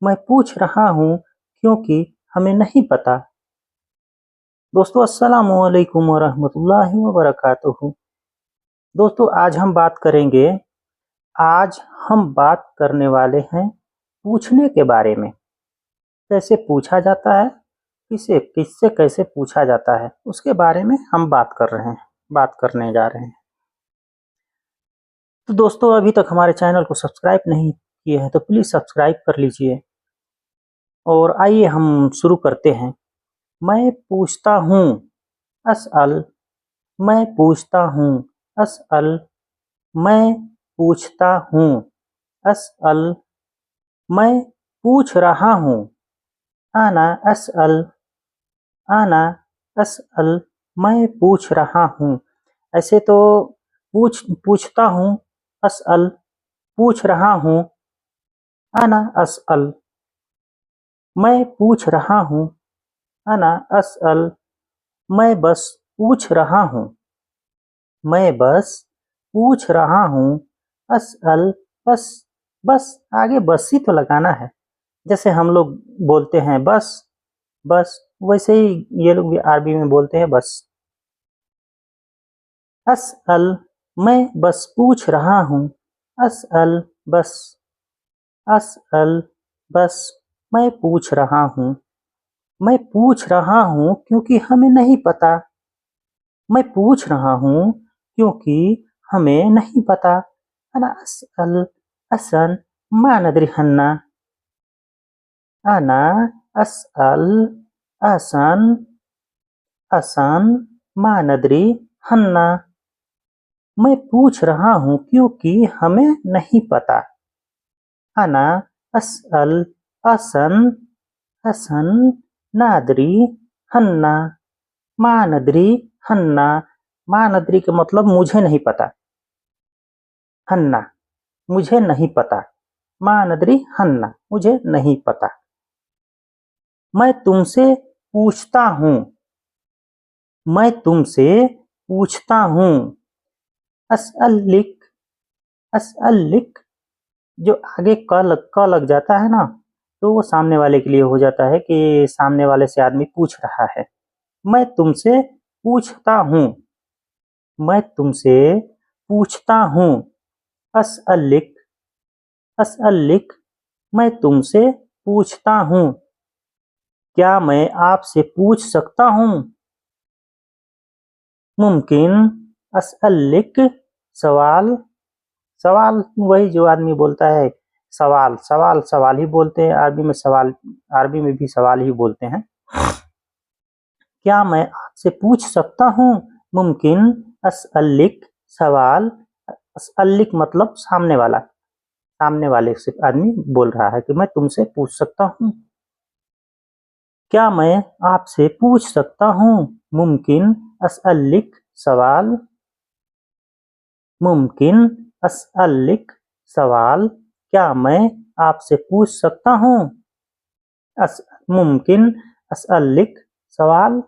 मैं पूछ रहा हूँ क्योंकि हमें नहीं पता। दोस्तों अस्सलामु अलैकुम वरहमतुल्लाहि वबरकातुहू। दोस्तों आज हम बात करने वाले हैं पूछने के बारे में। कैसे पूछा जाता है, किसे किससे कैसे पूछा जाता है, उसके बारे में हम बात करने जा रहे हैं। तो दोस्तों अभी तक हमारे चैनल को सब्सक्राइब नहीं किए हैं तो प्लीज़ सब्सक्राइब कर लीजिए। और आइए हम शुरू करते हैं। मैं पूछता हूँ, असअल। मैं पूछता हूँ, असअल। मैं पूछता हूँ, असअल। मैं पूछ रहा हूँ, आना असअल। आना असअल। मैं पूछ रहा हूँ। ऐसे तो पूछता हूँ असअल, पूछ रहा हूँ आना असअल। मैं पूछ रहा हूँ, आना असअल। मैं बस पूछ रहा हूँ। मैं बस पूछ रहा हूँ, असअल। बस बस आगे बस ही तो लगाना है। जैसे हम लोग बोलते हैं बस बस, वैसे ही ये लोग भी अरबी में बोलते हैं बस। असअल। मैं बस पूछ रहा हूँ, असअल। बस असअल। बस मैं पूछ रहा हूँ। मैं पूछ रहा हूँ क्योंकि हमें नहीं पता। मैं पूछ रहा हूँ क्योंकि हमें नहीं पता। अना असअल असन मा नदरी हन्ना। अना असअल असन असन मा नदरी हन्ना। मैं पूछ रहा हूँ क्योंकि हमें नहीं पता। अना असअल असन असन नादरी हन्ना। मा नदरी हन्ना। मा नदरी का मतलब मुझे नहीं पता। हन्ना मुझे नहीं पता। मा नदरी हन्ना मुझे नहीं पता। मैं तुमसे पूछता हूँ। मैं तुमसे पूछता हूँ। असअलिक। असअलिक जो आगे क लग जाता है ना, तो वो सामने वाले के लिए हो जाता है कि सामने वाले से आदमी पूछ रहा है। मैं तुमसे पूछता हूँ। मैं तुमसे पूछता हूँ। असअलिक। असअलिक मैं तुमसे पूछता हूँ। क्या मैं आपसे पूछ सकता हूँ? मुमकिन असअलिक सवाल। सवाल वही जो आदमी बोलता है सवाल सवाल सवाल ही बोलते हैं अरबी में। सवाल अरबी में भी सवाल ही बोलते हैं। क्या मैं आपसे पूछ सकता हूँ? मुमकिन असअलिक सवाल। असअलिक मतलब सामने वाला, सामने वाले से आदमी बोल रहा है कि मैं तुमसे पूछ सकता हूँ। क्या मैं आपसे पूछ सकता हूँ? मुमकिन असअलिक सवाल। मुमकिन असअलिक सवाल। क्या मैं आपसे पूछ सकता हूँ? मुमकिन असअलिक सवाल।